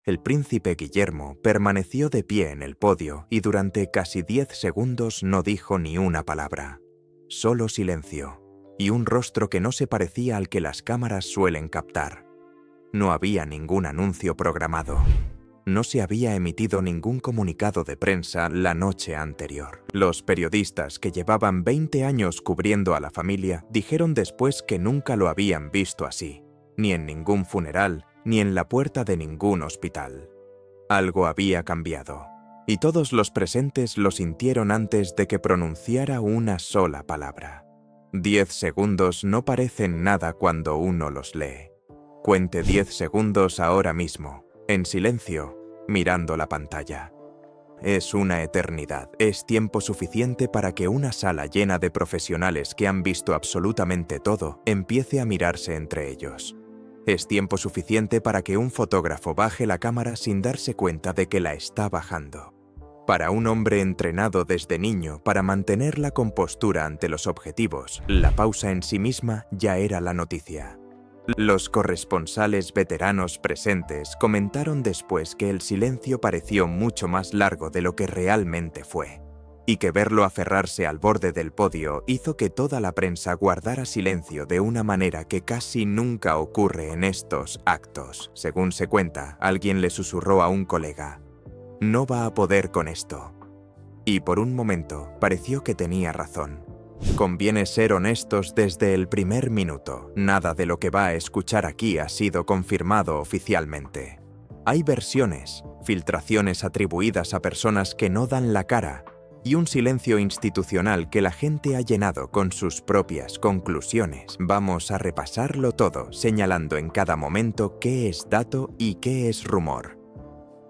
El príncipe Guillermo permaneció de pie en el podio y durante casi 10 segundos no dijo ni una palabra. Solo silencio, y un rostro que no se parecía al que las cámaras suelen captar. No había ningún anuncio programado. No se había emitido ningún comunicado de prensa la noche anterior. Los periodistas que llevaban 20 años cubriendo a la familia dijeron después que nunca lo habían visto así, ni en ningún funeral, ni en la puerta de ningún hospital. Algo había cambiado, y todos los presentes lo sintieron antes de que pronunciara una sola palabra. 10 segundos no parecen nada cuando uno los lee. Cuente 10 segundos ahora mismo, en silencio, mirando la pantalla. Es una eternidad. Es tiempo suficiente para que una sala llena de profesionales que han visto absolutamente todo empiece a mirarse entre ellos. Es tiempo suficiente para que un fotógrafo baje la cámara sin darse cuenta de que la está bajando. Para un hombre entrenado desde niño para mantener la compostura ante los objetivos, la pausa en sí misma ya era la noticia. Los corresponsales veteranos presentes comentaron después que el silencio pareció mucho más largo de lo que realmente fue, y que verlo aferrarse al borde del podio hizo que toda la prensa guardara silencio de una manera que casi nunca ocurre en estos actos. Según se cuenta, alguien le susurró a un colega: «No va a poder con esto». Y por un momento pareció que tenía razón. Conviene ser honestos desde el primer minuto. Nada de lo que va a escuchar aquí ha sido confirmado oficialmente. Hay versiones, filtraciones atribuidas a personas que no dan la cara, y un silencio institucional que la gente ha llenado con sus propias conclusiones. Vamos a repasarlo todo, señalando en cada momento qué es dato y qué es rumor.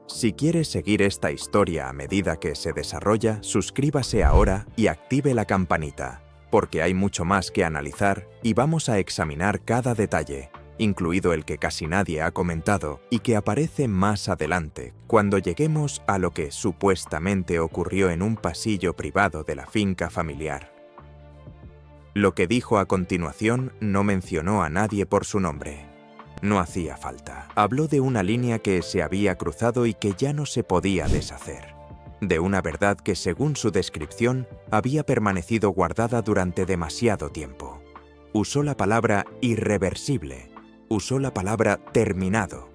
Si quieres seguir esta historia a medida que se desarrolla, suscríbase ahora y active la campanita, porque hay mucho más que analizar y vamos a examinar cada detalle, incluido el que casi nadie ha comentado y que aparece más adelante, cuando lleguemos a lo que supuestamente ocurrió en un pasillo privado de la finca familiar. Lo que dijo a continuación no mencionó a nadie por su nombre. No hacía falta. Habló de una línea que se había cruzado y que ya no se podía deshacer. De una verdad que, según su descripción, había permanecido guardada durante demasiado tiempo. Usó la palabra irreversible. Usó la palabra terminado.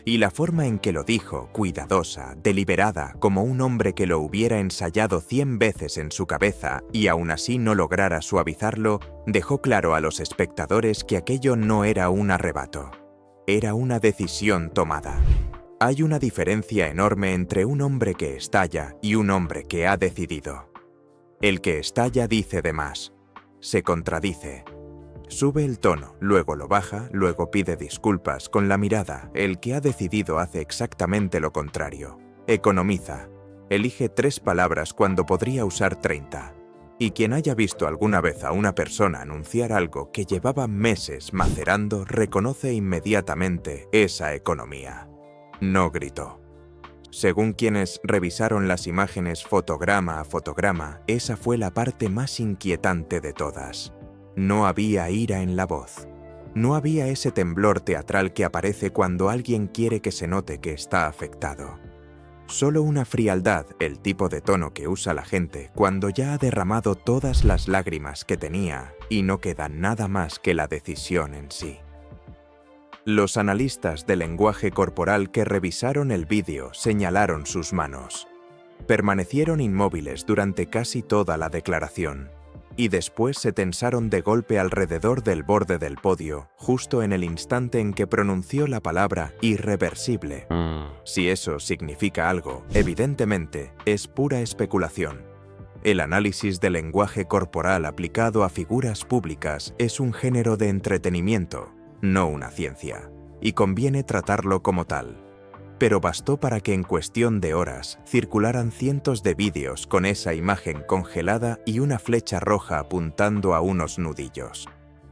Y la forma en que lo dijo, cuidadosa, deliberada, como un hombre que lo hubiera ensayado 100 veces en su cabeza y aún así no lograra suavizarlo, dejó claro a los espectadores que aquello no era un arrebato. Era una decisión tomada. Hay una diferencia enorme entre un hombre que estalla y un hombre que ha decidido. El que estalla dice de más. Se contradice. Sube el tono, luego lo baja, luego pide disculpas con la mirada. El que ha decidido hace exactamente lo contrario. Economiza. Elige 3 palabras cuando podría usar 30. Y quien haya visto alguna vez a una persona anunciar algo que llevaba meses macerando, reconoce inmediatamente esa economía. No gritó. Según quienes revisaron las imágenes fotograma a fotograma, esa fue la parte más inquietante de todas. No había ira en la voz. No había ese temblor teatral que aparece cuando alguien quiere que se note que está afectado. Solo una frialdad, el tipo de tono que usa la gente cuando ya ha derramado todas las lágrimas que tenía y no queda nada más que la decisión en sí. Los analistas de lenguaje corporal que revisaron el vídeo señalaron sus manos. Permanecieron inmóviles durante casi toda la declaración. Y después se tensaron de golpe alrededor del borde del podio, justo en el instante en que pronunció la palabra irreversible. Si eso significa algo, evidentemente, es pura especulación. El análisis del lenguaje corporal aplicado a figuras públicas es un género de entretenimiento, no una ciencia, y conviene tratarlo como tal. Pero bastó para que en cuestión de horas circularan cientos de vídeos con esa imagen congelada y una flecha roja apuntando a unos nudillos.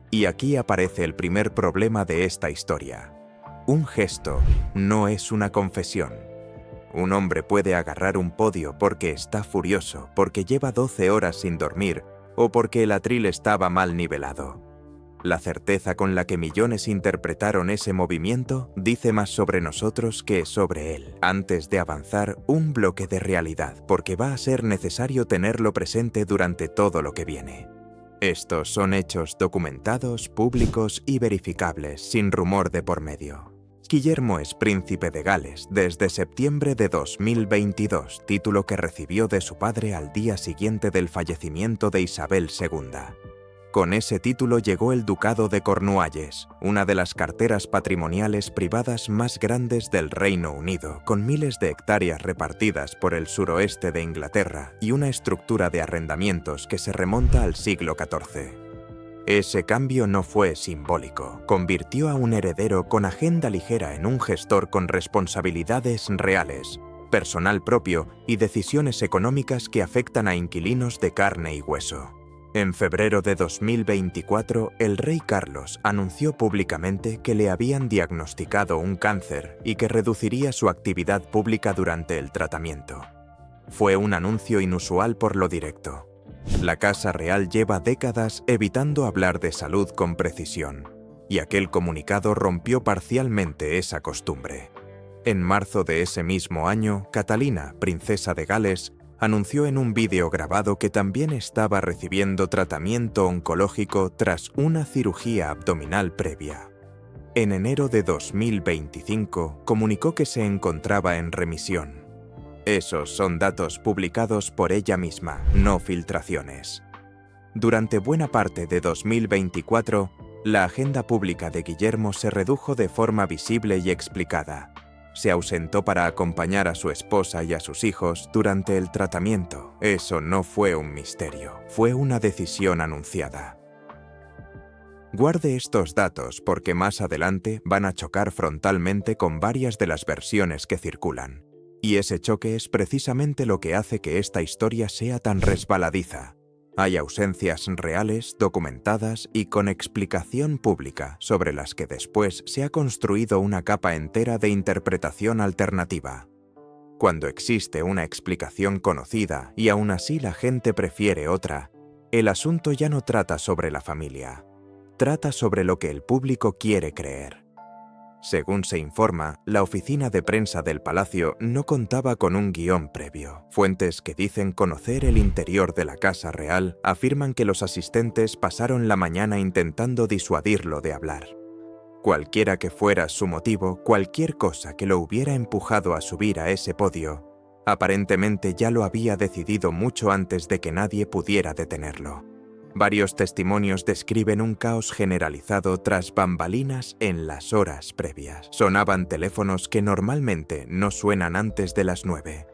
Y aquí aparece el primer problema de esta historia. Un gesto no es una confesión. Un hombre puede agarrar un podio porque está furioso, porque lleva 12 horas sin dormir o porque el atril estaba mal nivelado. La certeza con la que millones interpretaron ese movimiento dice más sobre nosotros que sobre él. Antes de avanzar, un bloque de realidad, porque va a ser necesario tenerlo presente durante todo lo que viene. Estos son hechos documentados, públicos y verificables, sin rumor de por medio. Guillermo es príncipe de Gales desde septiembre de 2022, título que recibió de su padre al día siguiente del fallecimiento de Isabel II. Con ese título llegó el Ducado de Cornualles, una de las carteras patrimoniales privadas más grandes del Reino Unido, con miles de hectáreas repartidas por el suroeste de Inglaterra y una estructura de arrendamientos que se remonta al siglo XIV. Ese cambio no fue simbólico, convirtió a un heredero con agenda ligera en un gestor con responsabilidades reales, personal propio y decisiones económicas que afectan a inquilinos de carne y hueso. En febrero de 2024, el rey Carlos anunció públicamente que le habían diagnosticado un cáncer y que reduciría su actividad pública durante el tratamiento. Fue un anuncio inusual por lo directo. La Casa Real lleva décadas evitando hablar de salud con precisión, y aquel comunicado rompió parcialmente esa costumbre. En marzo de ese mismo año, Catalina, princesa de Gales, anunció en un vídeo grabado que también estaba recibiendo tratamiento oncológico tras una cirugía abdominal previa. En enero de 2025, comunicó que se encontraba en remisión. Esos son datos publicados por ella misma, no filtraciones. Durante buena parte de 2024, la agenda pública de Guillermo se redujo de forma visible y explicada. Se ausentó para acompañar a su esposa y a sus hijos durante el tratamiento. Eso no fue un misterio, fue una decisión anunciada. Guarde estos datos porque más adelante van a chocar frontalmente con varias de las versiones que circulan. Y ese choque es precisamente lo que hace que esta historia sea tan resbaladiza. Hay ausencias reales, documentadas y con explicación pública, sobre las que después se ha construido una capa entera de interpretación alternativa. Cuando existe una explicación conocida y aún así la gente prefiere otra, el asunto ya no trata sobre la familia, trata sobre lo que el público quiere creer. Según se informa, la oficina de prensa del palacio no contaba con un guión previo. Fuentes que dicen conocer el interior de la Casa Real afirman que los asistentes pasaron la mañana intentando disuadirlo de hablar. Cualquiera que fuera su motivo, cualquier cosa que lo hubiera empujado a subir a ese podio, aparentemente ya lo había decidido mucho antes de que nadie pudiera detenerlo. Varios testimonios describen un caos generalizado tras bambalinas en las horas previas. Sonaban teléfonos que normalmente no suenan antes de las 9.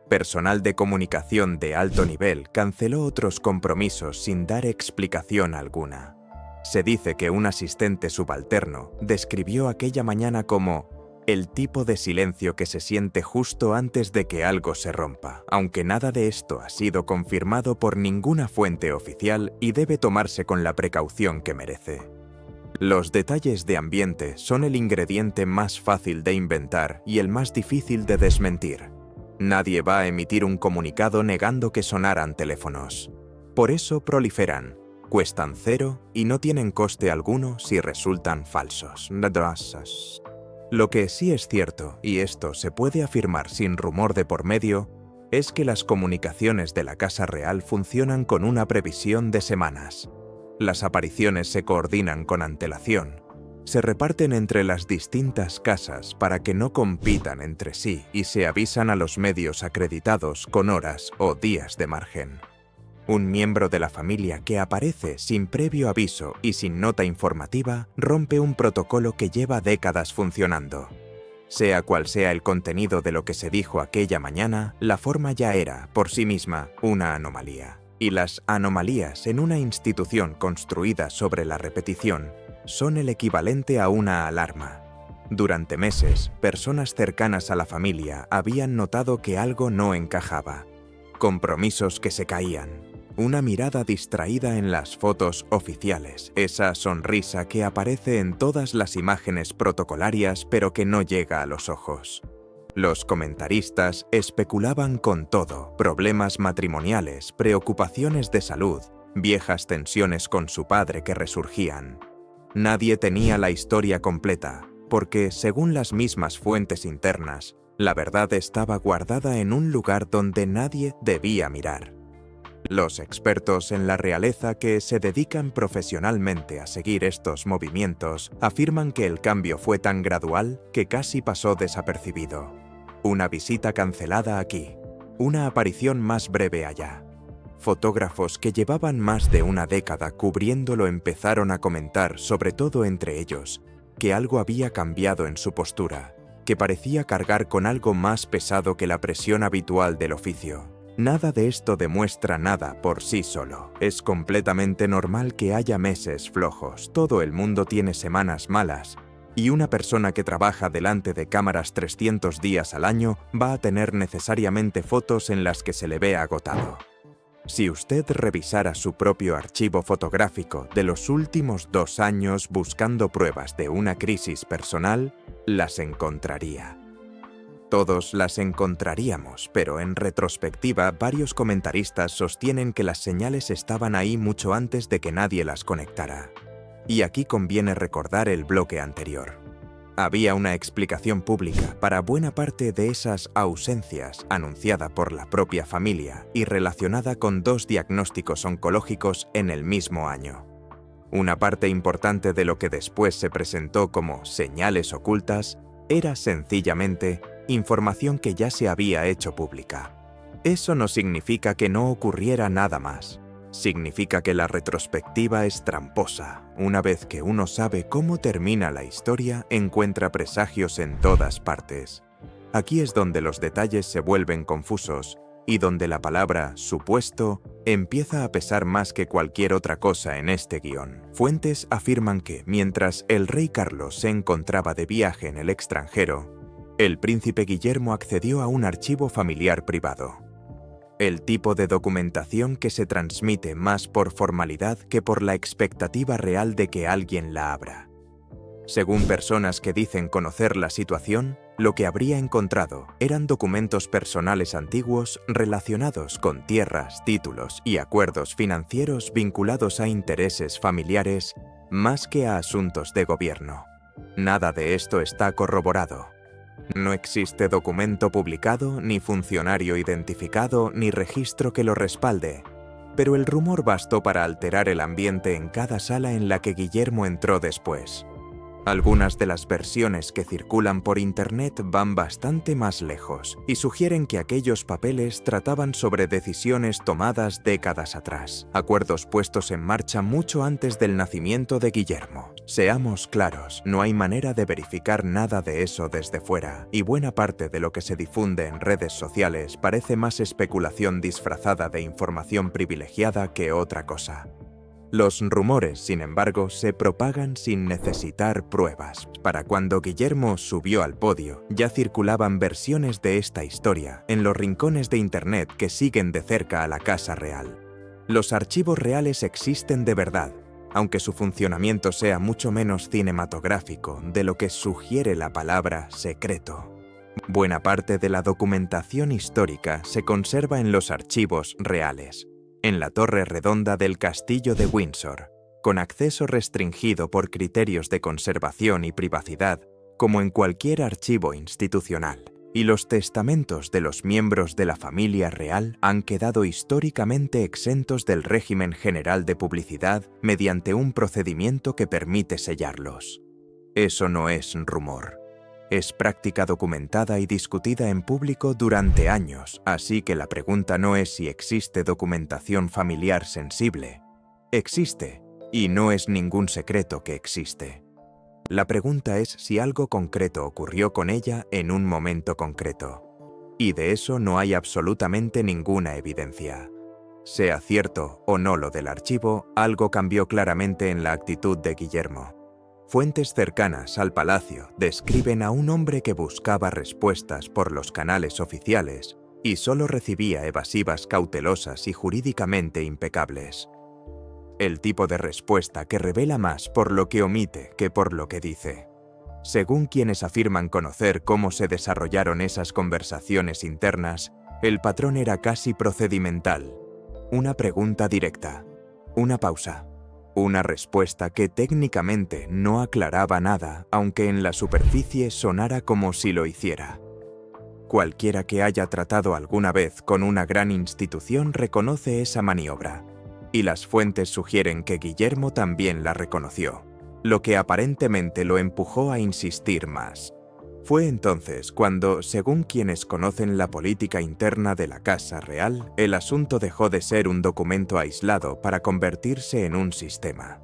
Personal de comunicación de alto nivel canceló otros compromisos sin dar explicación alguna. Se dice que un asistente subalterno describió aquella mañana como el tipo de silencio que se siente justo antes de que algo se rompa, aunque nada de esto ha sido confirmado por ninguna fuente oficial y debe tomarse con la precaución que merece. Los detalles de ambiente son el ingrediente más fácil de inventar y el más difícil de desmentir. Nadie va a emitir un comunicado negando que sonaran teléfonos. Por eso proliferan, cuestan cero y no tienen coste alguno si resultan falsos. Lo que sí es cierto, y esto se puede afirmar sin rumor de por medio, es que las comunicaciones de la Casa Real funcionan con una previsión de semanas. Las apariciones se coordinan con antelación, se reparten entre las distintas casas para que no compitan entre sí y se avisan a los medios acreditados con horas o días de margen. Un miembro de la familia que aparece sin previo aviso y sin nota informativa rompe un protocolo que lleva décadas funcionando. Sea cual sea el contenido de lo que se dijo aquella mañana, la forma ya era, por sí misma, una anomalía. Y las anomalías en una institución construida sobre la repetición son el equivalente a una alarma. Durante meses, personas cercanas a la familia habían notado que algo no encajaba. Compromisos que se caían. Una mirada distraída en las fotos oficiales, esa sonrisa que aparece en todas las imágenes protocolarias pero que no llega a los ojos. Los comentaristas especulaban con todo, problemas matrimoniales, preocupaciones de salud, viejas tensiones con su padre que resurgían. Nadie tenía la historia completa, porque, según las mismas fuentes internas, la verdad estaba guardada en un lugar donde nadie debía mirar. Los expertos en la realeza que se dedican profesionalmente a seguir estos movimientos afirman que el cambio fue tan gradual que casi pasó desapercibido. Una visita cancelada aquí, una aparición más breve allá. Fotógrafos que llevaban más de una década cubriéndolo empezaron a comentar, sobre todo entre ellos, que algo había cambiado en su postura, que parecía cargar con algo más pesado que la presión habitual del oficio. Nada de esto demuestra nada por sí solo. Es completamente normal que haya meses flojos, todo el mundo tiene semanas malas, y una persona que trabaja delante de cámaras 300 días al año va a tener necesariamente fotos en las que se le ve agotado. Si usted revisara su propio archivo fotográfico de los últimos 2 años buscando pruebas de una crisis personal, las encontraría. Todos las encontraríamos, pero en retrospectiva varios comentaristas sostienen que las señales estaban ahí mucho antes de que nadie las conectara. Y aquí conviene recordar el bloque anterior. Había una explicación pública para buena parte de esas ausencias anunciada por la propia familia y relacionada con 2 diagnósticos oncológicos en el mismo año. Una parte importante de lo que después se presentó como señales ocultas era sencillamente información que ya se había hecho pública. Eso no significa que no ocurriera nada más. Significa que la retrospectiva es tramposa. Una vez que uno sabe cómo termina la historia, encuentra presagios en todas partes. Aquí es donde los detalles se vuelven confusos y donde la palabra supuesto empieza a pesar más que cualquier otra cosa en este guión. Fuentes afirman que, mientras el rey Carlos se encontraba de viaje en el extranjero, el príncipe Guillermo accedió a un archivo familiar privado. El tipo de documentación que se transmite más por formalidad que por la expectativa real de que alguien la abra. Según personas que dicen conocer la situación, lo que habría encontrado eran documentos personales antiguos relacionados con tierras, títulos y acuerdos financieros vinculados a intereses familiares más que a asuntos de gobierno. Nada de esto está corroborado. No existe documento publicado, ni funcionario identificado, ni registro que lo respalde, pero el rumor bastó para alterar el ambiente en cada sala en la que Guillermo entró después. Algunas de las versiones que circulan por Internet van bastante más lejos y sugieren que aquellos papeles trataban sobre decisiones tomadas décadas atrás, acuerdos puestos en marcha mucho antes del nacimiento de Guillermo. Seamos claros, no hay manera de verificar nada de eso desde fuera, y buena parte de lo que se difunde en redes sociales parece más especulación disfrazada de información privilegiada que otra cosa. Los rumores, sin embargo, se propagan sin necesitar pruebas. Para cuando Guillermo subió al podio, ya circulaban versiones de esta historia en los rincones de Internet que siguen de cerca a la Casa Real. Los archivos reales existen de verdad, aunque su funcionamiento sea mucho menos cinematográfico de lo que sugiere la palabra secreto. Buena parte de la documentación histórica se conserva en los archivos reales, en la torre redonda del castillo de Windsor, con acceso restringido por criterios de conservación y privacidad, como en cualquier archivo institucional. Y los testamentos de los miembros de la familia real han quedado históricamente exentos del régimen general de publicidad mediante un procedimiento que permite sellarlos. Eso no es rumor. Es práctica documentada y discutida en público durante años, así que la pregunta no es si existe documentación familiar sensible. Existe, y no es ningún secreto que existe. La pregunta es si algo concreto ocurrió con ella en un momento concreto. Y de eso no hay absolutamente ninguna evidencia. Sea cierto o no lo del archivo, algo cambió claramente en la actitud de Guillermo. Fuentes cercanas al palacio describen a un hombre que buscaba respuestas por los canales oficiales y solo recibía evasivas cautelosas y jurídicamente impecables. El tipo de respuesta que revela más por lo que omite que por lo que dice. Según quienes afirman conocer cómo se desarrollaron esas conversaciones internas, el patrón era casi procedimental. Una pregunta directa. Una pausa. Una respuesta que técnicamente no aclaraba nada, aunque en la superficie sonara como si lo hiciera. Cualquiera que haya tratado alguna vez con una gran institución reconoce esa maniobra, y las fuentes sugieren que Guillermo también la reconoció, lo que aparentemente lo empujó a insistir más. Fue entonces cuando, según quienes conocen la política interna de la Casa Real, el asunto dejó de ser un documento aislado para convertirse en un sistema.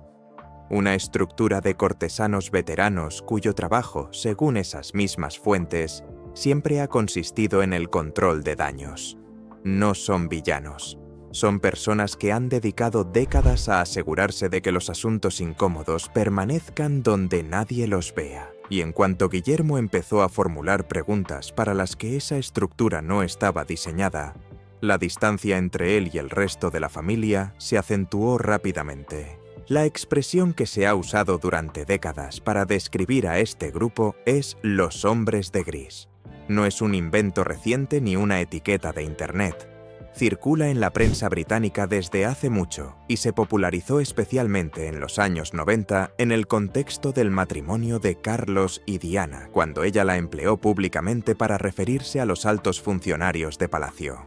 Una estructura de cortesanos veteranos cuyo trabajo, según esas mismas fuentes, siempre ha consistido en el control de daños. No son villanos. Son personas que han dedicado décadas a asegurarse de que los asuntos incómodos permanezcan donde nadie los vea. Y en cuanto Guillermo empezó a formular preguntas para las que esa estructura no estaba diseñada, la distancia entre él y el resto de la familia se acentuó rápidamente. La expresión que se ha usado durante décadas para describir a este grupo es los hombres de gris. No es un invento reciente ni una etiqueta de Internet. Circula en la prensa británica desde hace mucho y se popularizó especialmente en los años 90 en el contexto del matrimonio de Carlos y Diana, cuando ella la empleó públicamente para referirse a los altos funcionarios de palacio.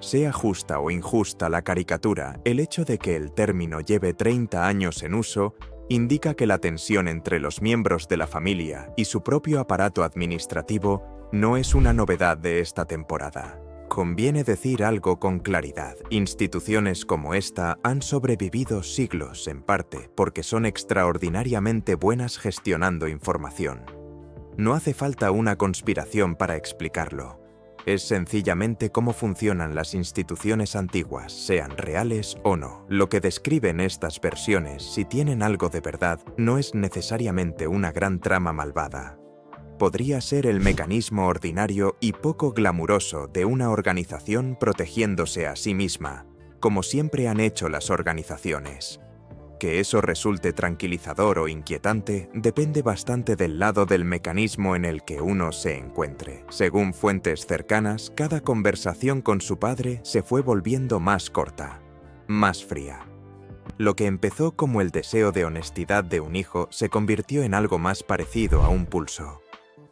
Sea justa o injusta la caricatura, el hecho de que el término lleve 30 años en uso indica que la tensión entre los miembros de la familia y su propio aparato administrativo no es una novedad de esta temporada. Conviene decir algo con claridad. Instituciones como esta han sobrevivido siglos, en parte, porque son extraordinariamente buenas gestionando información. No hace falta una conspiración para explicarlo. Es sencillamente cómo funcionan las instituciones antiguas, sean reales o no. Lo que describen estas versiones, si tienen algo de verdad, no es necesariamente una gran trama malvada. Podría ser el mecanismo ordinario y poco glamuroso de una organización protegiéndose a sí misma, como siempre han hecho las organizaciones. Que eso resulte tranquilizador o inquietante depende bastante del lado del mecanismo en el que uno se encuentre. Según fuentes cercanas, cada conversación con su padre se fue volviendo más corta, más fría. Lo que empezó como el deseo de honestidad de un hijo se convirtió en algo más parecido a un pulso.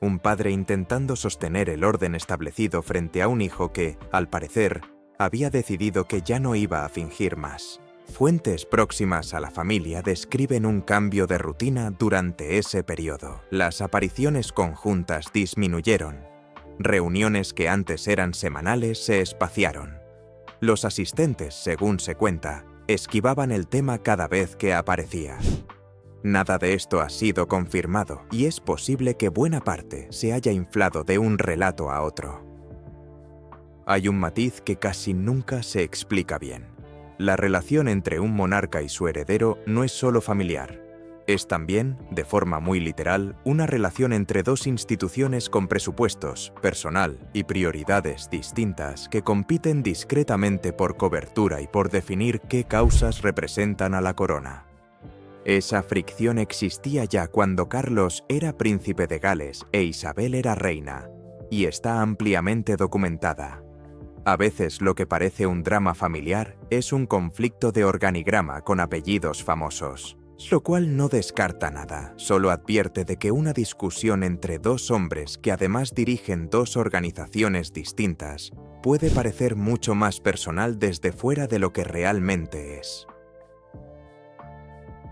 Un padre intentando sostener el orden establecido frente a un hijo que, al parecer, había decidido que ya no iba a fingir más. Fuentes próximas a la familia describen un cambio de rutina durante ese periodo. Las apariciones conjuntas disminuyeron. Reuniones que antes eran semanales se espaciaron. Los asistentes, según se cuenta, esquivaban el tema cada vez que aparecía. Nada de esto ha sido confirmado y es posible que buena parte se haya inflado de un relato a otro. Hay un matiz que casi nunca se explica bien. La relación entre un monarca y su heredero no es solo familiar. Es también, de forma muy literal, una relación entre dos instituciones con presupuestos, personal y prioridades distintas que compiten discretamente por cobertura y por definir qué causas representan a la corona. Esa fricción existía ya cuando Carlos era príncipe de Gales e Isabel era reina, y está ampliamente documentada. A veces lo que parece un drama familiar es un conflicto de organigrama con apellidos famosos, lo cual no descarta nada, solo advierte de que una discusión entre dos hombres que además dirigen dos organizaciones distintas puede parecer mucho más personal desde fuera de lo que realmente es.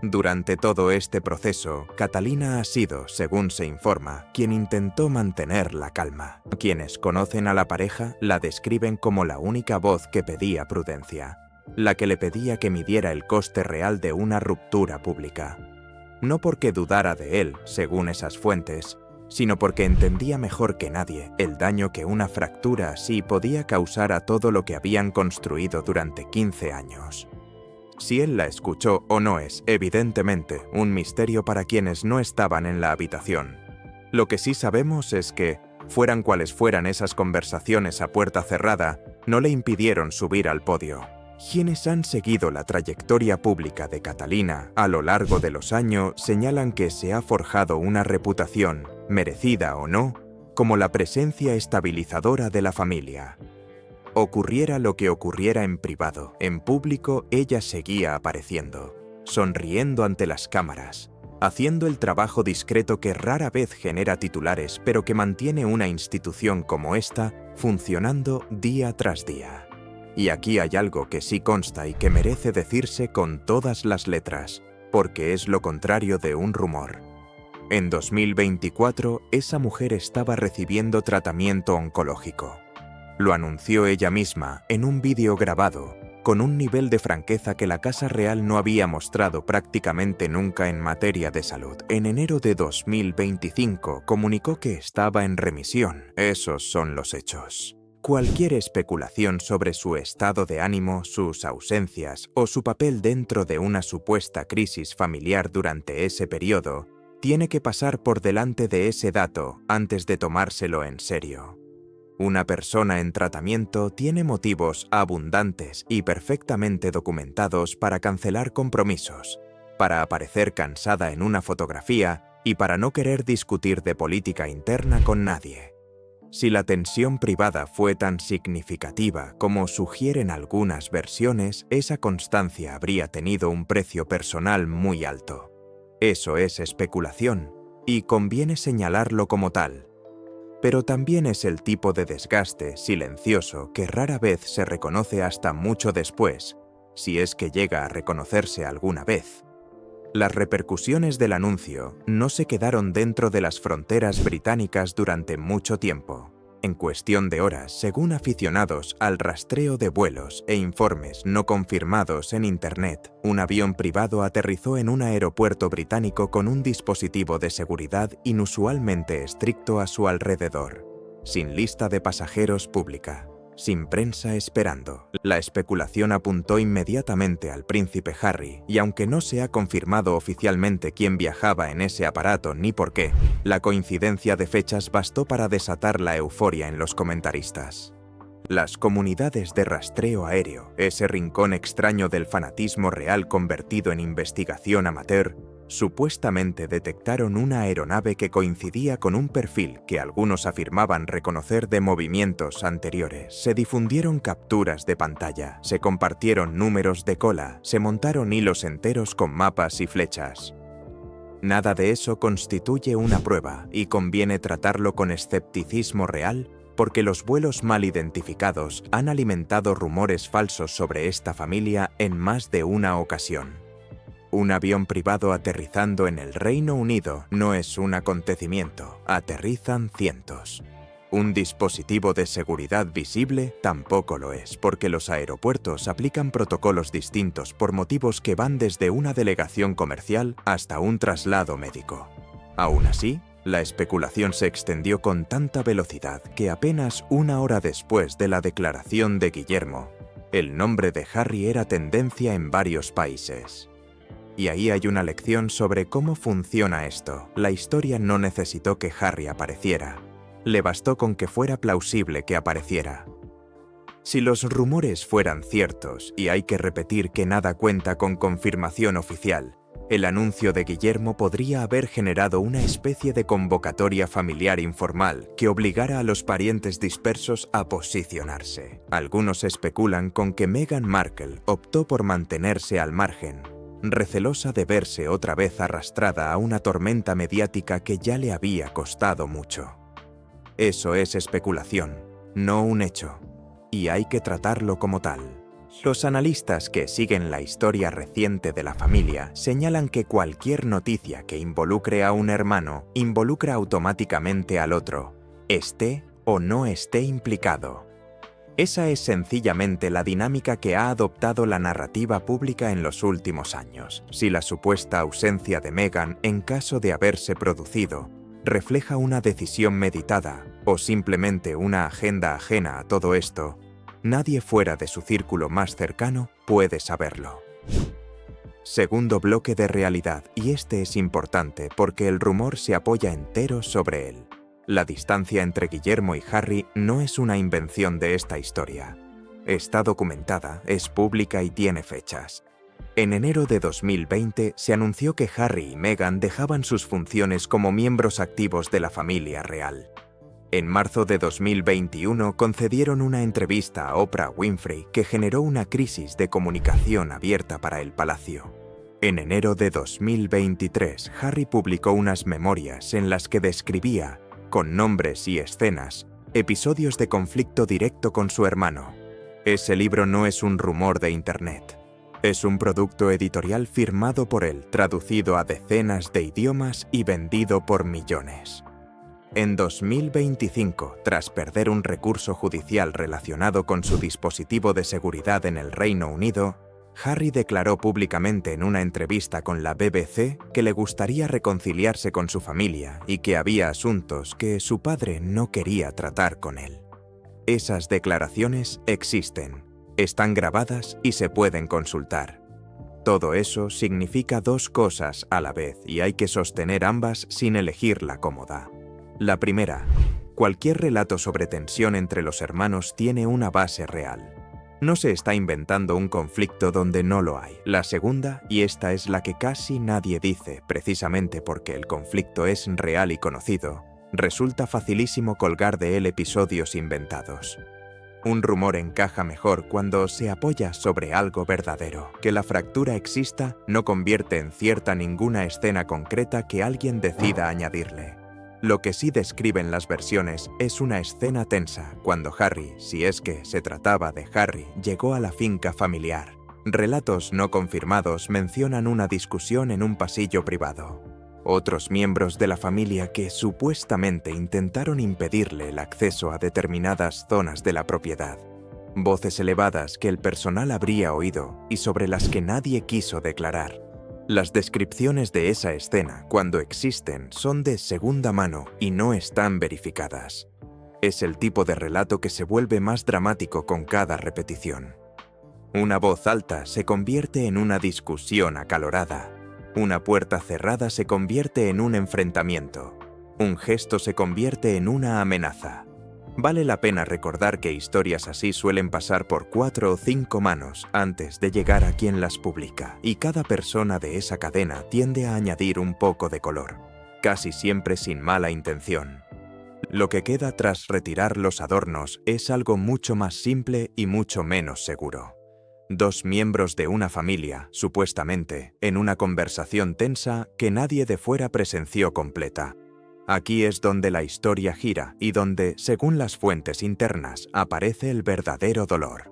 Durante todo este proceso, Catalina ha sido, según se informa, quien intentó mantener la calma. Quienes conocen a la pareja la describen como la única voz que pedía prudencia, la que le pedía que midiera el coste real de una ruptura pública. No porque dudara de él, según esas fuentes, sino porque entendía mejor que nadie el daño que una fractura así podía causar a todo lo que habían construido durante 15 años. Si él la escuchó o no es, evidentemente, un misterio para quienes no estaban en la habitación. Lo que sí sabemos es que, fueran cuales fueran esas conversaciones a puerta cerrada, no le impidieron subir al podio. Quienes han seguido la trayectoria pública de Catalina a lo largo de los años señalan que se ha forjado una reputación, merecida o no, como la presencia estabilizadora de la familia. Ocurriera lo que ocurriera en privado, en público ella seguía apareciendo. sonriendo ante las cámaras, haciendo el trabajo discreto que rara vez genera titulares, pero que mantiene una institución como esta funcionando día tras día. Y aquí hay algo que sí consta y que merece decirse con todas las letras, porque es lo contrario de un rumor. En 2024, esa mujer estaba recibiendo tratamiento oncológico. Lo anunció ella misma en un vídeo grabado, con un nivel de franqueza que la Casa Real no había mostrado prácticamente nunca en materia de salud. En enero de 2025 comunicó que estaba en remisión. Esos son los hechos. Cualquier especulación sobre su estado de ánimo, sus ausencias o su papel dentro de una supuesta crisis familiar durante ese periodo tiene que pasar por delante de ese dato antes de tomárselo en serio. Una persona en tratamiento tiene motivos abundantes y perfectamente documentados para cancelar compromisos, para aparecer cansada en una fotografía y para no querer discutir de política interna con nadie. Si la tensión privada fue tan significativa como sugieren algunas versiones, esa constancia habría tenido un precio personal muy alto. Eso es especulación, y conviene señalarlo como tal. Pero también es el tipo de desgaste silencioso que rara vez se reconoce hasta mucho después, si es que llega a reconocerse alguna vez. Las repercusiones del anuncio no se quedaron dentro de las fronteras británicas durante mucho tiempo. En cuestión de horas, según aficionados al rastreo de vuelos e informes no confirmados en Internet, un avión privado aterrizó en un aeropuerto británico con un dispositivo de seguridad inusualmente estricto a su alrededor, sin lista de pasajeros pública, sin prensa esperando. La especulación apuntó inmediatamente al príncipe Harry, y aunque no se ha confirmado oficialmente quién viajaba en ese aparato ni por qué, la coincidencia de fechas bastó para desatar la euforia en los comentaristas. Las comunidades de rastreo aéreo, ese rincón extraño del fanatismo real convertido en investigación amateur, supuestamente detectaron una aeronave que coincidía con un perfil que algunos afirmaban reconocer de movimientos anteriores. Se difundieron capturas de pantalla, se compartieron números de cola, se montaron hilos enteros con mapas y flechas. Nada de eso constituye una prueba y conviene tratarlo con escepticismo real porque los vuelos mal identificados han alimentado rumores falsos sobre esta familia en más de una ocasión. Un avión privado aterrizando en el Reino Unido no es un acontecimiento, aterrizan cientos. Un dispositivo de seguridad visible tampoco lo es, porque los aeropuertos aplican protocolos distintos por motivos que van desde una delegación comercial hasta un traslado médico. Aún así, la especulación se extendió con tanta velocidad que apenas una hora después de la declaración de Guillermo, el nombre de Harry era tendencia en varios países. Y ahí hay una lección sobre cómo funciona esto. La historia no necesitó que Harry apareciera. Le bastó con que fuera plausible que apareciera. Si los rumores fueran ciertos, y hay que repetir que nada cuenta con confirmación oficial, el anuncio de Guillermo podría haber generado una especie de convocatoria familiar informal que obligara a los parientes dispersos a posicionarse. Algunos especulan con que Meghan Markle optó por mantenerse al margen, recelosa de verse otra vez arrastrada a una tormenta mediática que ya le había costado mucho. Eso es especulación, no un hecho, y hay que tratarlo como tal. Los analistas que siguen la historia reciente de la familia señalan que cualquier noticia que involucre a un hermano involucra automáticamente al otro, esté o no esté implicado. Esa es sencillamente la dinámica que ha adoptado la narrativa pública en los últimos años. Si la supuesta ausencia de Meghan, en caso de haberse producido, refleja una decisión meditada o simplemente una agenda ajena a todo esto, nadie fuera de su círculo más cercano puede saberlo. Segundo bloque de realidad, y este es importante porque el rumor se apoya entero sobre él. La distancia entre Guillermo y Harry no es una invención de esta historia. Está documentada, es pública y tiene fechas. En enero de 2020 se anunció que Harry y Meghan dejaban sus funciones como miembros activos de la familia real. En marzo de 2021 concedieron una entrevista a Oprah Winfrey que generó una crisis de comunicación abierta para el palacio. En enero de 2023, Harry publicó unas memorias en las que describía, con nombres y escenas, episodios de conflicto directo con su hermano. Ese libro no es un rumor de Internet. Es un producto editorial firmado por él, traducido a decenas de idiomas y vendido por millones. En 2025, tras perder un recurso judicial relacionado con su dispositivo de seguridad en el Reino Unido, Harry declaró públicamente en una entrevista con la BBC que le gustaría reconciliarse con su familia y que había asuntos que su padre no quería tratar con él. Esas declaraciones existen, están grabadas y se pueden consultar. Todo eso significa dos cosas a la vez y hay que sostener ambas sin elegir la cómoda. La primera, cualquier relato sobre tensión entre los hermanos tiene una base real. No se está inventando un conflicto donde no lo hay. La segunda, y esta es la que casi nadie dice, precisamente porque el conflicto es real y conocido, resulta facilísimo colgar de él episodios inventados. Un rumor encaja mejor cuando se apoya sobre algo verdadero. Que la fractura exista no convierte en cierta ninguna escena concreta que alguien decida añadirle. Lo que sí describen las versiones es una escena tensa cuando Harry, si es que se trataba de Harry, llegó a la finca familiar. Relatos no confirmados mencionan una discusión en un pasillo privado. Otros miembros de la familia que supuestamente intentaron impedirle el acceso a determinadas zonas de la propiedad. Voces elevadas que el personal habría oído y sobre las que nadie quiso declarar. Las descripciones de esa escena, cuando existen, son de segunda mano y no están verificadas. Es el tipo de relato que se vuelve más dramático con cada repetición. Una voz alta se convierte en una discusión acalorada. Una puerta cerrada se convierte en un enfrentamiento. Un gesto se convierte en una amenaza. Vale la pena recordar que historias así suelen pasar por 4 o 5 manos antes de llegar a quien las publica, y cada persona de esa cadena tiende a añadir un poco de color, casi siempre sin mala intención. Lo que queda tras retirar los adornos es algo mucho más simple y mucho menos seguro. Dos miembros de una familia, supuestamente, en una conversación tensa que nadie de fuera presenció completa. Aquí es donde la historia gira y donde, según las fuentes internas, aparece el verdadero dolor.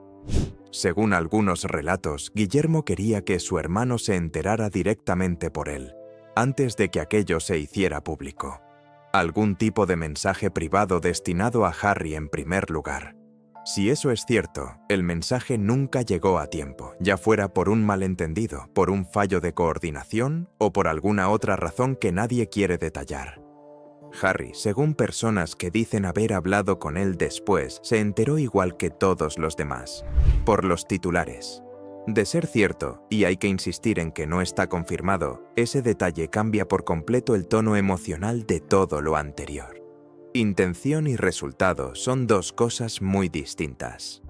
Según algunos relatos, Guillermo quería que su hermano se enterara directamente por él, antes de que aquello se hiciera público. Algún tipo de mensaje privado destinado a Harry en primer lugar. Si eso es cierto, el mensaje nunca llegó a tiempo, ya fuera por un malentendido, por un fallo de coordinación o por alguna otra razón que nadie quiere detallar. Harry, según personas que dicen haber hablado con él después, se enteró igual que todos los demás, por los titulares. De ser cierto, y hay que insistir en que no está confirmado, ese detalle cambia por completo el tono emocional de todo lo anterior. Intención y resultado son dos cosas muy distintas.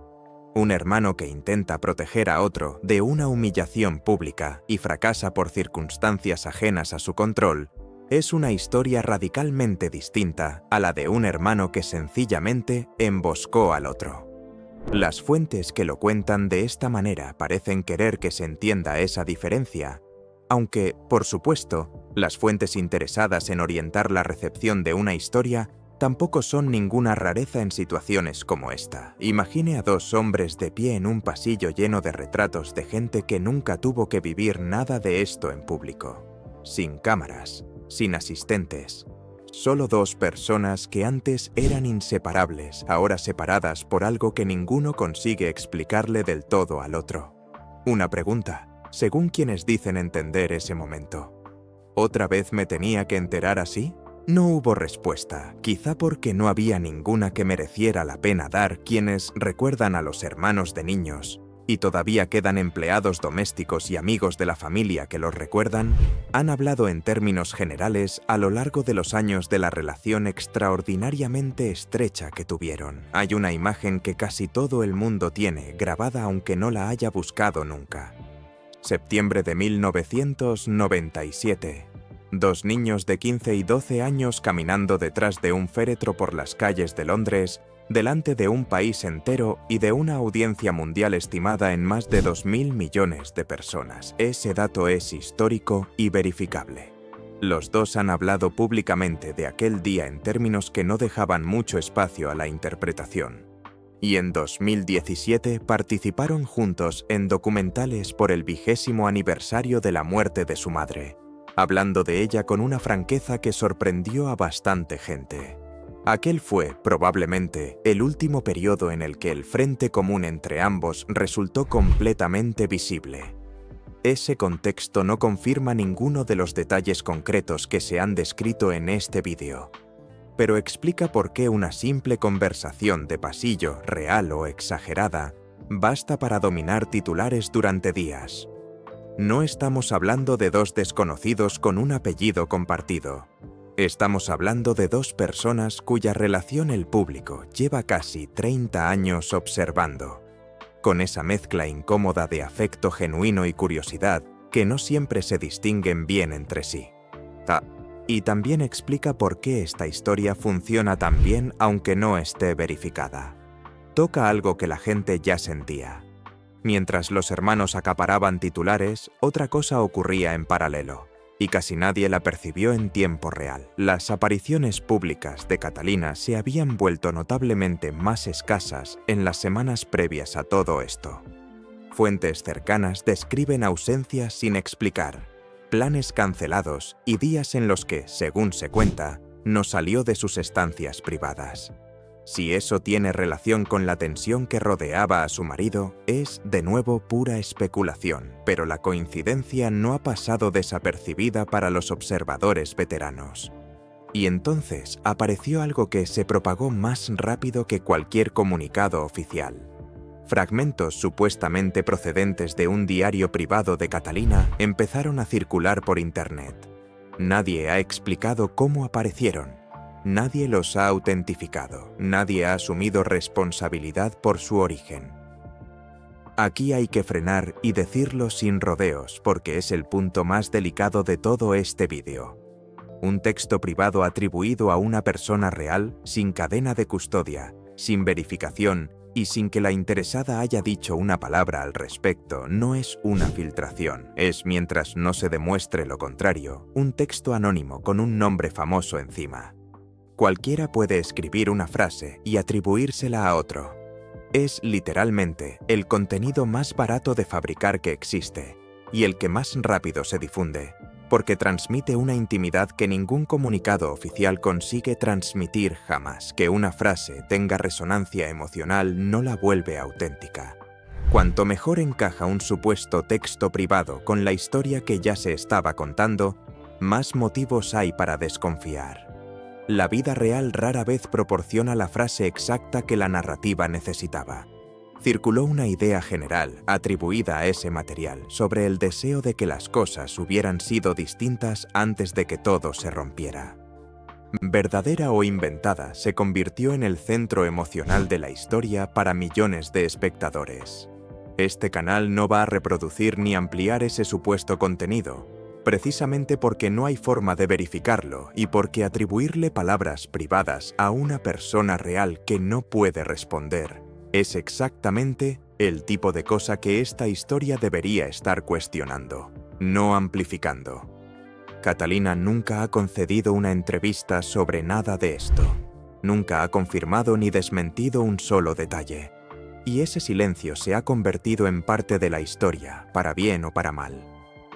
Un hermano que intenta proteger a otro de una humillación pública y fracasa por circunstancias ajenas a su control, es una historia radicalmente distinta a la de un hermano que sencillamente emboscó al otro. Las fuentes que lo cuentan de esta manera parecen querer que se entienda esa diferencia, aunque, por supuesto, las fuentes interesadas en orientar la recepción de una historia tampoco son ninguna rareza en situaciones como esta. Imagine a dos hombres de pie en un pasillo lleno de retratos de gente que nunca tuvo que vivir nada de esto en público, sin cámaras, sin asistentes. Solo dos personas que antes eran inseparables, ahora separadas por algo que ninguno consigue explicarle del todo al otro. Una pregunta, según quienes dicen entender ese momento. ¿Otra vez me tenía que enterar así? No hubo respuesta, quizá porque no había ninguna que mereciera la pena dar. Quienes recuerdan a los hermanos de niños, y todavía quedan empleados domésticos y amigos de la familia que los recuerdan, han hablado en términos generales a lo largo de los años de la relación extraordinariamente estrecha que tuvieron. Hay una imagen que casi todo el mundo tiene, grabada aunque no la haya buscado nunca. Septiembre de 1997. Dos niños de 15 y 12 años caminando detrás de un féretro por las calles de Londres delante de un país entero y de una audiencia mundial estimada en más de 2.000 millones de personas. Ese dato es histórico y verificable. Los dos han hablado públicamente de aquel día en términos que no dejaban mucho espacio a la interpretación. Y en 2017 participaron juntos en documentales por el 20º aniversario de la muerte de su madre, hablando de ella con una franqueza que sorprendió a bastante gente. Aquel fue, probablemente, el último periodo en el que el frente común entre ambos resultó completamente visible. Ese contexto no confirma ninguno de los detalles concretos que se han descrito en este vídeo, pero explica por qué una simple conversación de pasillo, real o exagerada, basta para dominar titulares durante días. No estamos hablando de dos desconocidos con un apellido compartido. Estamos hablando de dos personas cuya relación el público lleva casi 30 años observando, con esa mezcla incómoda de afecto genuino y curiosidad que no siempre se distinguen bien entre sí. Y también explica por qué esta historia funciona tan bien aunque no esté verificada. Toca algo que la gente ya sentía. Mientras los hermanos acaparaban titulares, otra cosa ocurría en paralelo, y casi nadie la percibió en tiempo real. Las apariciones públicas de Catalina se habían vuelto notablemente más escasas en las semanas previas a todo esto. Fuentes cercanas describen ausencias sin explicar, planes cancelados y días en los que, según se cuenta, no salió de sus estancias privadas. Si eso tiene relación con la tensión que rodeaba a su marido, es, de nuevo, pura especulación, pero la coincidencia no ha pasado desapercibida para los observadores veteranos. Y entonces apareció algo que se propagó más rápido que cualquier comunicado oficial. Fragmentos supuestamente procedentes de un diario privado de Catalina empezaron a circular por Internet. Nadie ha explicado cómo aparecieron. Nadie los ha autentificado, nadie ha asumido responsabilidad por su origen. Aquí hay que frenar y decirlo sin rodeos porque es el punto más delicado de todo este vídeo. Un texto privado atribuido a una persona real, sin cadena de custodia, sin verificación y sin que la interesada haya dicho una palabra al respecto, no es una filtración. Es, mientras no se demuestre lo contrario, un texto anónimo con un nombre famoso encima. Cualquiera puede escribir una frase y atribuírsela a otro. Es, literalmente, el contenido más barato de fabricar que existe, y el que más rápido se difunde, porque transmite una intimidad que ningún comunicado oficial consigue transmitir jamás. Que una frase tenga resonancia emocional no la vuelve auténtica. Cuanto mejor encaja un supuesto texto privado con la historia que ya se estaba contando, más motivos hay para desconfiar. La vida real rara vez proporciona la frase exacta que la narrativa necesitaba. Circuló una idea general, atribuida a ese material, sobre el deseo de que las cosas hubieran sido distintas antes de que todo se rompiera. Verdadera o inventada, se convirtió en el centro emocional de la historia para millones de espectadores. Este canal no va a reproducir ni ampliar ese supuesto contenido, precisamente porque no hay forma de verificarlo y porque atribuirle palabras privadas a una persona real que no puede responder es exactamente el tipo de cosa que esta historia debería estar cuestionando, no amplificando. Catalina nunca ha concedido una entrevista sobre nada de esto. Nunca ha confirmado ni desmentido un solo detalle. Y ese silencio se ha convertido en parte de la historia, para bien o para mal.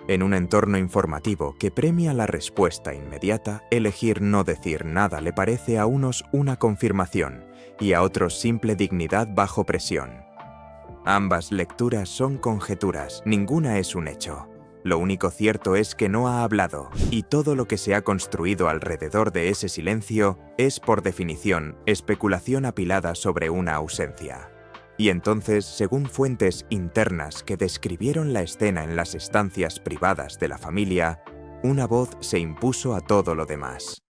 En un entorno informativo que premia la respuesta inmediata, elegir no decir nada le parece a unos una confirmación y a otros simple dignidad bajo presión. Ambas lecturas son conjeturas, ninguna es un hecho. Lo único cierto es que no ha hablado, y todo lo que se ha construido alrededor de ese silencio es, por definición, especulación apilada sobre una ausencia. Y entonces, según fuentes internas que describieron la escena en las estancias privadas de la familia, una voz se impuso a todo lo demás.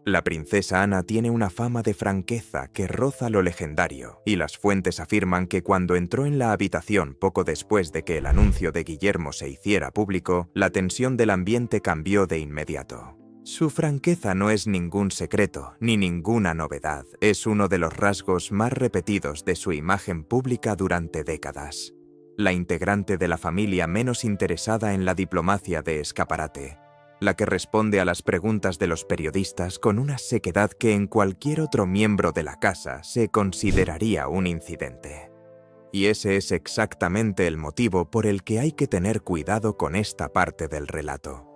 La princesa Ana tiene una fama de franqueza que roza lo legendario, y las fuentes afirman que cuando entró en la habitación poco después de que el anuncio de Guillermo se hiciera público, la tensión del ambiente cambió de inmediato. Su franqueza no es ningún secreto ni ninguna novedad, es uno de los rasgos más repetidos de su imagen pública durante décadas. La integrante de la familia menos interesada en la diplomacia de escaparate, la que responde a las preguntas de los periodistas con una sequedad que en cualquier otro miembro de la casa se consideraría un incidente. Y ese es exactamente el motivo por el que hay que tener cuidado con esta parte del relato.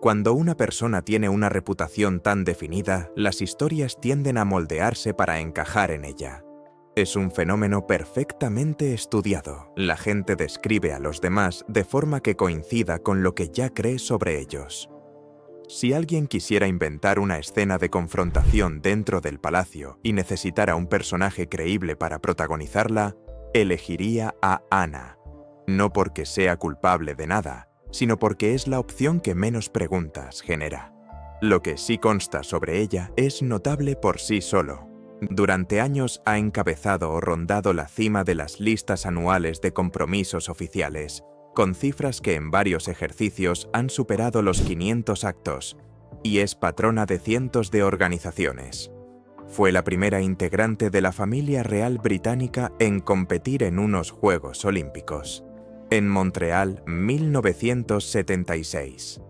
Cuando una persona tiene una reputación tan definida, las historias tienden a moldearse para encajar en ella. Es un fenómeno perfectamente estudiado. La gente describe a los demás de forma que coincida con lo que ya cree sobre ellos. Si alguien quisiera inventar una escena de confrontación dentro del palacio y necesitara un personaje creíble para protagonizarla, elegiría a Ana. No porque sea culpable de nada, sino porque es la opción que menos preguntas genera. Lo que sí consta sobre ella es notable por sí solo. Durante años ha encabezado o rondado la cima de las listas anuales de compromisos oficiales, con cifras que en varios ejercicios han superado los 500 actos, y es patrona de cientos de organizaciones. Fue la primera integrante de la familia real británica en competir en unos Juegos Olímpicos, en Montreal, 1976.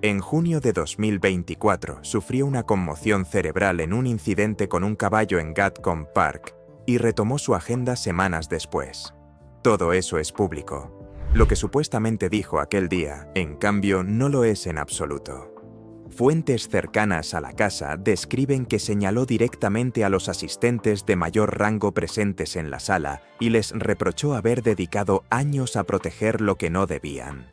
En junio de 2024 sufrió una conmoción cerebral en un incidente con un caballo en Gatcombe Park y retomó su agenda semanas después. Todo eso es público. Lo que supuestamente dijo aquel día, en cambio, no lo es en absoluto. Fuentes cercanas a la casa describen que señaló directamente a los asistentes de mayor rango presentes en la sala y les reprochó haber dedicado años a proteger lo que no debían.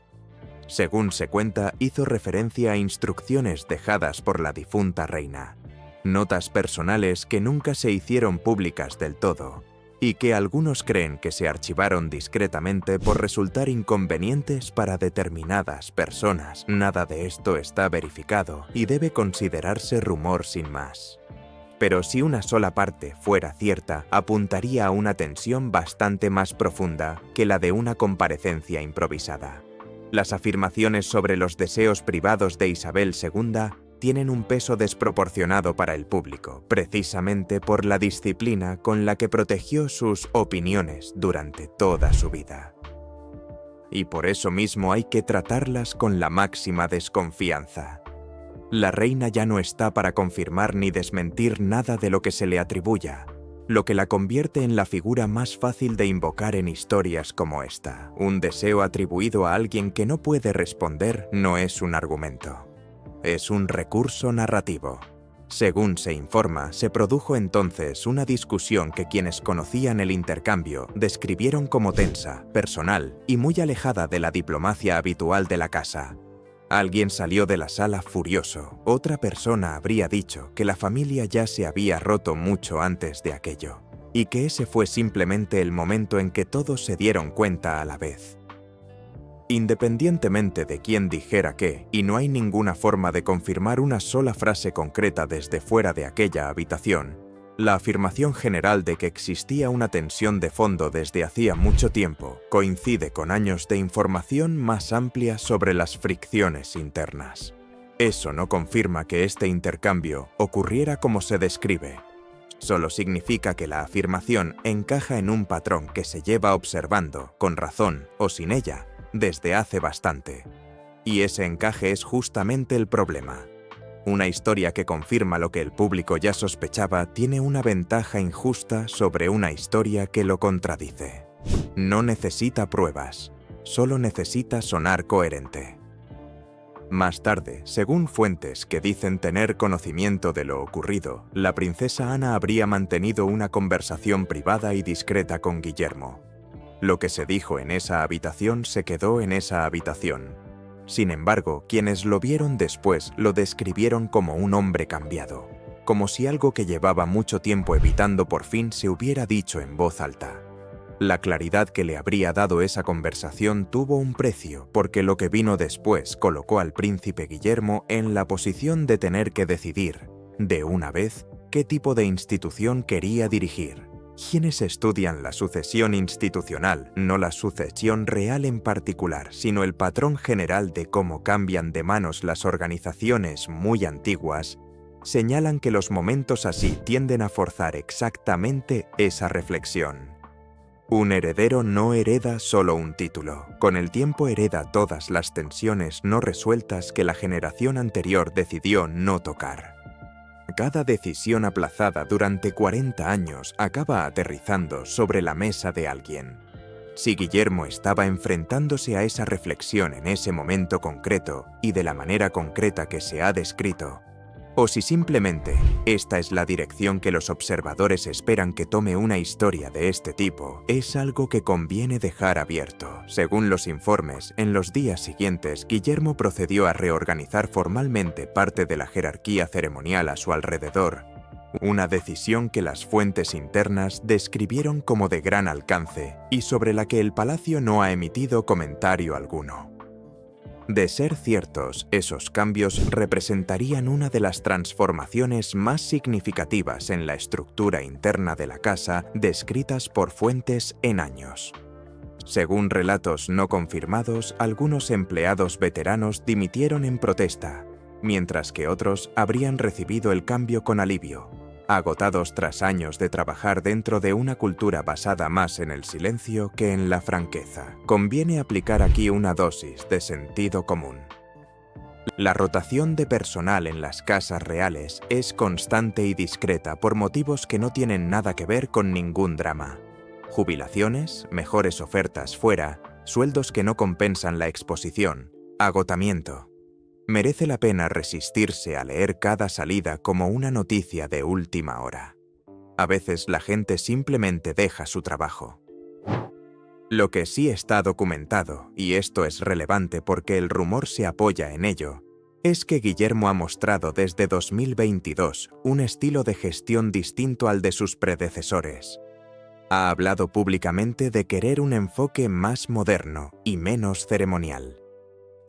Según se cuenta, hizo referencia a instrucciones dejadas por la difunta reina, notas personales que nunca se hicieron públicas del todo, y que algunos creen que se archivaron discretamente por resultar inconvenientes para determinadas personas. Nada de esto está verificado y debe considerarse rumor sin más. Pero si una sola parte fuera cierta, apuntaría a una tensión bastante más profunda que la de una comparecencia improvisada. Las afirmaciones sobre los deseos privados de Isabel II tienen un peso desproporcionado para el público, precisamente por la disciplina con la que protegió sus opiniones durante toda su vida. Y por eso mismo hay que tratarlas con la máxima desconfianza. La reina ya no está para confirmar ni desmentir nada de lo que se le atribuya, lo que la convierte en la figura más fácil de invocar en historias como esta. Un deseo atribuido a alguien que no puede responder no es un argumento. Es un recurso narrativo. Según se informa, se produjo entonces una discusión que quienes conocían el intercambio describieron como tensa, personal y muy alejada de la diplomacia habitual de la casa. Alguien salió de la sala furioso. Otra persona habría dicho que la familia ya se había roto mucho antes de aquello, y que ese fue simplemente el momento en que todos se dieron cuenta a la vez. Independientemente de quién dijera qué, y no hay ninguna forma de confirmar una sola frase concreta desde fuera de aquella habitación, la afirmación general de que existía una tensión de fondo desde hacía mucho tiempo coincide con años de información más amplia sobre las fricciones internas. Eso no confirma que este intercambio ocurriera como se describe. Solo significa que la afirmación encaja en un patrón que se lleva observando, con razón o sin ella, desde hace bastante. Y ese encaje es justamente el problema. Una historia que confirma lo que el público ya sospechaba tiene una ventaja injusta sobre una historia que lo contradice. No necesita pruebas, solo necesita sonar coherente. Más tarde, según fuentes que dicen tener conocimiento de lo ocurrido, la princesa Ana habría mantenido una conversación privada y discreta con Guillermo. Lo que se dijo en esa habitación se quedó en esa habitación. Sin embargo, quienes lo vieron después lo describieron como un hombre cambiado, como si algo que llevaba mucho tiempo evitando por fin se hubiera dicho en voz alta. La claridad que le habría dado esa conversación tuvo un precio, porque lo que vino después colocó al príncipe Guillermo en la posición de tener que decidir, de una vez, qué tipo de institución quería dirigir, Quienes estudian la sucesión institucional, no la sucesión real en particular, sino el patrón general de cómo cambian de manos las organizaciones muy antiguas, señalan que los momentos así tienden a forzar exactamente esa reflexión. Un heredero no hereda solo un título, con el tiempo hereda todas las tensiones no resueltas que la generación anterior decidió no tocar. Cada decisión aplazada durante 40 años acaba aterrizando sobre la mesa de alguien. Si Guillermo estaba enfrentándose a esa reflexión en ese momento concreto y de la manera concreta que se ha descrito, o si simplemente esta es la dirección que los observadores esperan que tome una historia de este tipo, es algo que conviene dejar abierto. Según los informes, en los días siguientes, Guillermo procedió a reorganizar formalmente parte de la jerarquía ceremonial a su alrededor, una decisión que las fuentes internas describieron como de gran alcance y sobre la que el palacio no ha emitido comentario alguno. De ser ciertos, esos cambios representarían una de las transformaciones más significativas en la estructura interna de la casa descritas por fuentes en años. Según relatos no confirmados, algunos empleados veteranos dimitieron en protesta, mientras que otros habrían recibido el cambio con alivio, agotados tras años de trabajar dentro de una cultura basada más en el silencio que en la franqueza. Conviene aplicar aquí una dosis de sentido común. La rotación de personal en las casas reales es constante y discreta por motivos que no tienen nada que ver con ningún drama. Jubilaciones, mejores ofertas fuera, sueldos que no compensan la exposición, agotamiento. Merece la pena resistirse a leer cada salida como una noticia de última hora. A veces la gente simplemente deja su trabajo. Lo que sí está documentado, y esto es relevante porque el rumor se apoya en ello, es que Guillermo ha mostrado desde 2022 un estilo de gestión distinto al de sus predecesores. Ha hablado públicamente de querer un enfoque más moderno y menos ceremonial.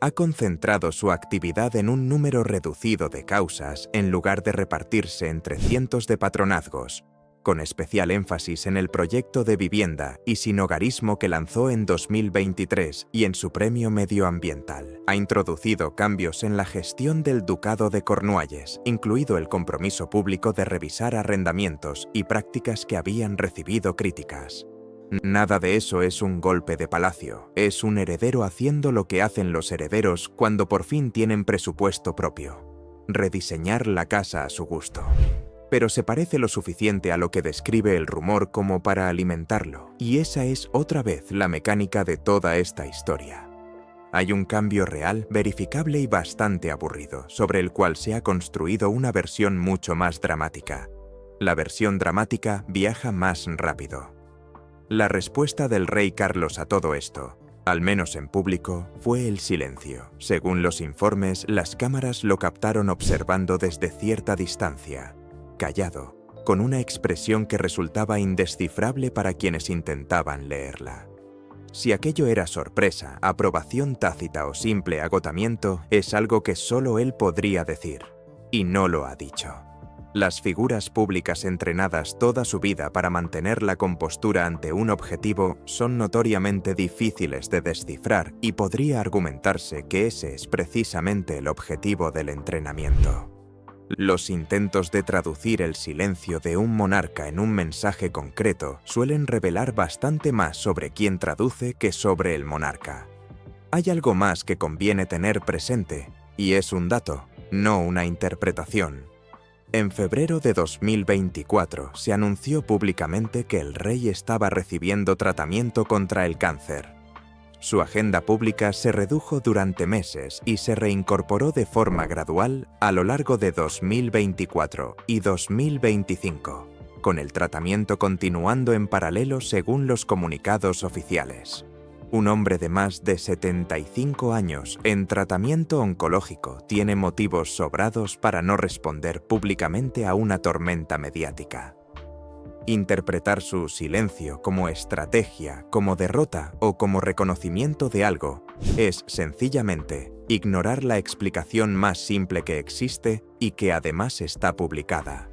Ha concentrado su actividad en un número reducido de causas en lugar de repartirse entre cientos de patronazgos, con especial énfasis en el proyecto de vivienda y sin hogarismo que lanzó en 2023 y en su premio medioambiental. Ha introducido cambios en la gestión del Ducado de Cornualles, incluido el compromiso público de revisar arrendamientos y prácticas que habían recibido críticas. Nada de eso es un golpe de palacio, es un heredero haciendo lo que hacen los herederos cuando por fin tienen presupuesto propio: rediseñar la casa a su gusto. Pero se parece lo suficiente a lo que describe el rumor como para alimentarlo, y esa es otra vez la mecánica de toda esta historia. Hay un cambio real, verificable y bastante aburrido, sobre el cual se ha construido una versión mucho más dramática. La versión dramática viaja más rápido. La respuesta del rey Carlos a todo esto, al menos en público, fue el silencio. Según los informes, las cámaras lo captaron observando desde cierta distancia, callado, con una expresión que resultaba indescifrable para quienes intentaban leerla. Si aquello era sorpresa, aprobación tácita o simple agotamiento, es algo que solo él podría decir, y no lo ha dicho. Las figuras públicas entrenadas toda su vida para mantener la compostura ante un objetivo son notoriamente difíciles de descifrar y podría argumentarse que ese es precisamente el objetivo del entrenamiento. Los intentos de traducir el silencio de un monarca en un mensaje concreto suelen revelar bastante más sobre quién traduce que sobre el monarca. Hay algo más que conviene tener presente, y es un dato, no una interpretación. En febrero de 2024 se anunció públicamente que el rey estaba recibiendo tratamiento contra el cáncer. Su agenda pública se redujo durante meses y se reincorporó de forma gradual a lo largo de 2024 y 2025, con el tratamiento continuando en paralelo según los comunicados oficiales. Un hombre de más de 75 años en tratamiento oncológico tiene motivos sobrados para no responder públicamente a una tormenta mediática. Interpretar su silencio como estrategia, como derrota o como reconocimiento de algo es, sencillamente, ignorar la explicación más simple que existe y que además está publicada.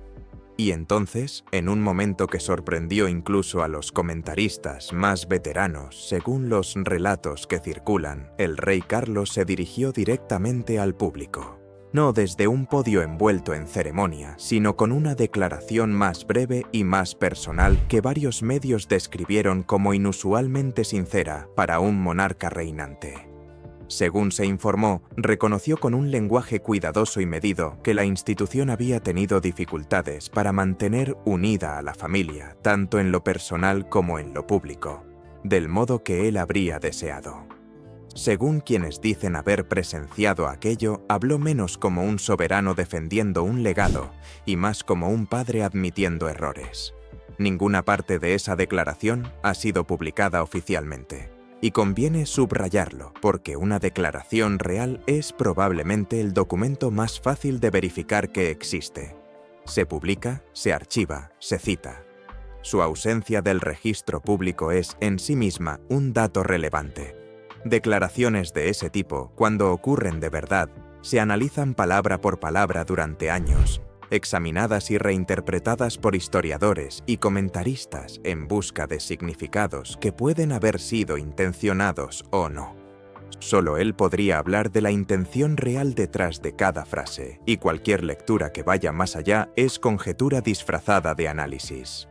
Y entonces, en un momento que sorprendió incluso a los comentaristas más veteranos, según los relatos que circulan, el rey Carlos se dirigió directamente al público. No desde un podio envuelto en ceremonia, sino con una declaración más breve y más personal que varios medios describieron como inusualmente sincera para un monarca reinante. Según se informó, reconoció con un lenguaje cuidadoso y medido que la institución había tenido dificultades para mantener unida a la familia, tanto en lo personal como en lo público, del modo que él habría deseado. Según quienes dicen haber presenciado aquello, habló menos como un soberano defendiendo un legado y más como un padre admitiendo errores. Ninguna parte de esa declaración ha sido publicada oficialmente. Y conviene subrayarlo, porque una declaración real es probablemente el documento más fácil de verificar que existe. Se publica, se archiva, se cita. Su ausencia del registro público es, en sí misma, un dato relevante. Declaraciones de ese tipo, cuando ocurren de verdad, se analizan palabra por palabra durante años, examinadas y reinterpretadas por historiadores y comentaristas en busca de significados que pueden haber sido intencionados o no. Solo él podría hablar de la intención real detrás de cada frase, y cualquier lectura que vaya más allá es conjetura disfrazada de análisis.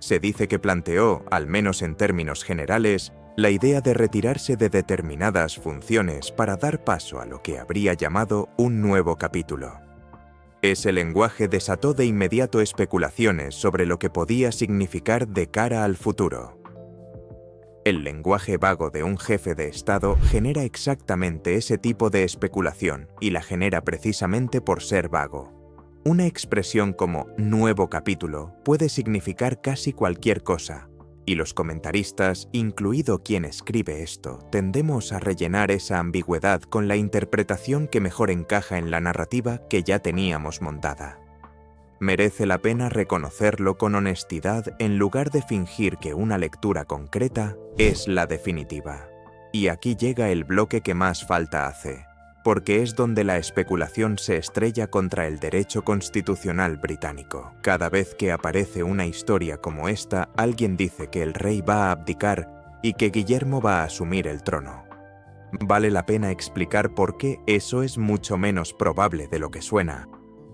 Se dice que planteó, al menos en términos generales, la idea de retirarse de determinadas funciones para dar paso a lo que habría llamado un nuevo capítulo. Ese lenguaje desató de inmediato especulaciones sobre lo que podía significar de cara al futuro. El lenguaje vago de un jefe de Estado genera exactamente ese tipo de especulación y la genera precisamente por ser vago. Una expresión como «nuevo capítulo» puede significar casi cualquier cosa, y los comentaristas, incluido quien escribe esto, tendemos a rellenar esa ambigüedad con la interpretación que mejor encaja en la narrativa que ya teníamos montada. Merece la pena reconocerlo con honestidad en lugar de fingir que una lectura concreta es la definitiva. Y aquí llega el bloque que más falta hace, porque es donde la especulación se estrella contra el derecho constitucional británico. Cada vez que aparece una historia como esta, alguien dice que el rey va a abdicar y que Guillermo va a asumir el trono. Vale la pena explicar por qué eso es mucho menos probable de lo que suena.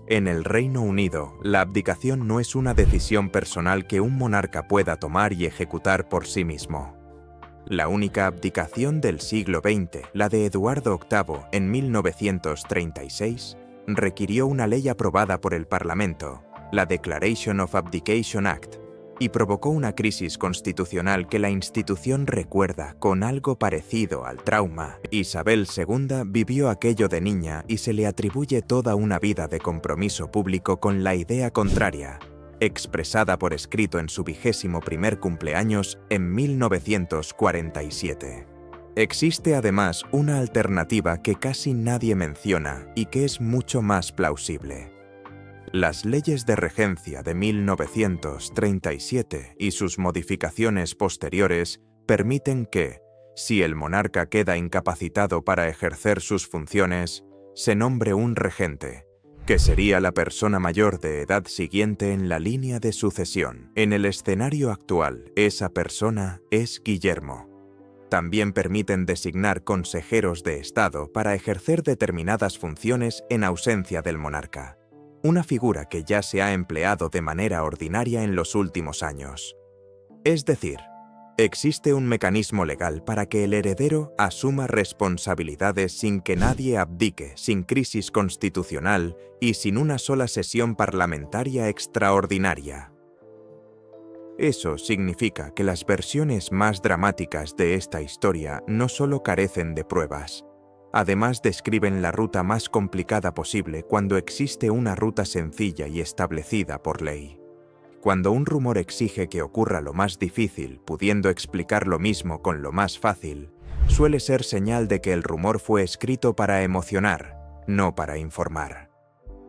En el Reino Unido, la abdicación no es una decisión personal que un monarca pueda tomar y ejecutar por sí mismo. La única abdicación del siglo XX, la de Eduardo VIII en 1936, requirió una ley aprobada por el Parlamento, la Declaration of Abdication Act, y provocó una crisis constitucional que la institución recuerda con algo parecido al trauma. Isabel II vivió aquello de niña y se le atribuye toda una vida de compromiso público con la idea contraria, expresada por escrito en su 21º cumpleaños en 1947. Existe además una alternativa que casi nadie menciona y que es mucho más plausible. Las leyes de regencia de 1937 y sus modificaciones posteriores permiten que, si el monarca queda incapacitado para ejercer sus funciones, se nombre un regente, que sería la persona mayor de edad siguiente en la línea de sucesión. En el escenario actual, esa persona es Guillermo. También permiten designar consejeros de Estado para ejercer determinadas funciones en ausencia del monarca, una figura que ya se ha empleado de manera ordinaria en los últimos años. Es decir, existe un mecanismo legal para que el heredero asuma responsabilidades sin que nadie abdique, sin crisis constitucional y sin una sola sesión parlamentaria extraordinaria. Eso significa que las versiones más dramáticas de esta historia no solo carecen de pruebas, además describen la ruta más complicada posible cuando existe una ruta sencilla y establecida por ley. Cuando un rumor exige que ocurra lo más difícil, pudiendo explicar lo mismo con lo más fácil, suele ser señal de que el rumor fue escrito para emocionar, no para informar.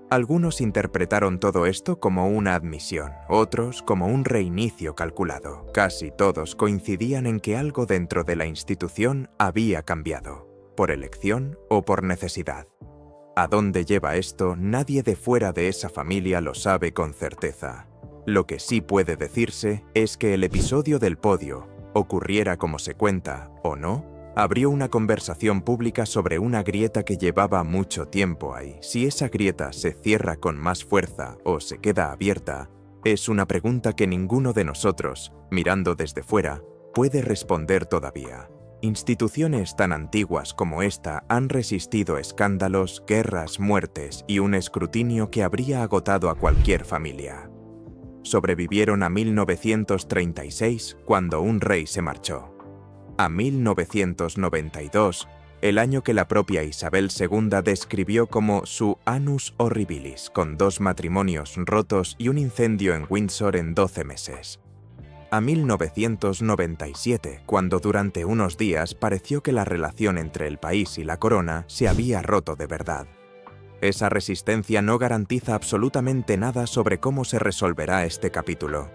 Algunos interpretaron todo esto como una admisión, otros como un reinicio calculado. Casi todos coincidían en que algo dentro de la institución había cambiado, por elección o por necesidad. ¿A dónde lleva esto? Nadie de fuera de esa familia lo sabe con certeza. Lo que sí puede decirse es que el episodio del podio, ocurriera como se cuenta o no, abrió una conversación pública sobre una grieta que llevaba mucho tiempo ahí. Si esa grieta se cierra con más fuerza o se queda abierta, es una pregunta que ninguno de nosotros, mirando desde fuera, puede responder todavía. Instituciones tan antiguas como esta han resistido escándalos, guerras, muertes y un escrutinio que habría agotado a cualquier familia. Sobrevivieron a 1936, cuando un rey se marchó. A 1992, el año que la propia Isabel II describió como su annus horribilis, con 2 matrimonios rotos y un incendio en Windsor en 12 meses. A 1997, cuando durante unos días pareció que la relación entre el país y la corona se había roto de verdad. Esa resistencia no garantiza absolutamente nada sobre cómo se resolverá este capítulo.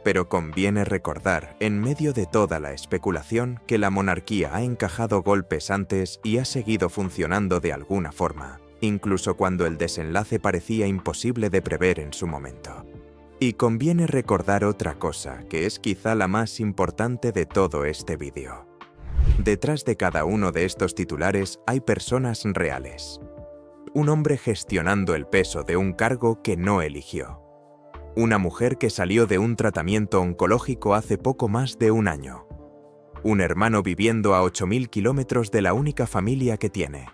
Pero conviene recordar, en medio de toda la especulación, que la monarquía ha encajado golpes antes y ha seguido funcionando de alguna forma, incluso cuando el desenlace parecía imposible de prever en su momento. Y conviene recordar otra cosa, que es quizá la más importante de todo este vídeo. Detrás de cada uno de estos titulares hay personas reales. Un hombre gestionando el peso de un cargo que no eligió. Una mujer que salió de un tratamiento oncológico hace poco más de un año. Un hermano viviendo a 8.000 kilómetros de la única familia que tiene.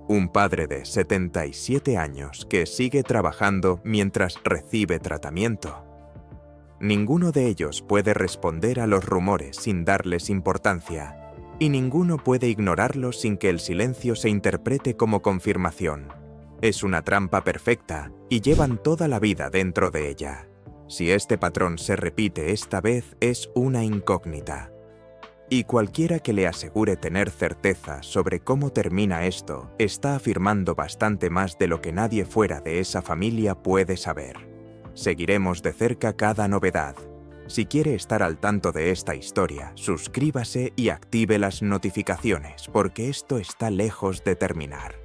Un padre de 77 años que sigue trabajando mientras recibe tratamiento. Ninguno de ellos puede responder a los rumores sin darles importancia, y ninguno puede ignorarlos sin que el silencio se interprete como confirmación. Es una trampa perfecta y llevan toda la vida dentro de ella. Si este patrón se repite esta vez, es una incógnita. Y cualquiera que le asegure tener certeza sobre cómo termina esto, está afirmando bastante más de lo que nadie fuera de esa familia puede saber. Seguiremos de cerca cada novedad. Si quiere estar al tanto de esta historia, suscríbase y active las notificaciones, porque esto está lejos de terminar.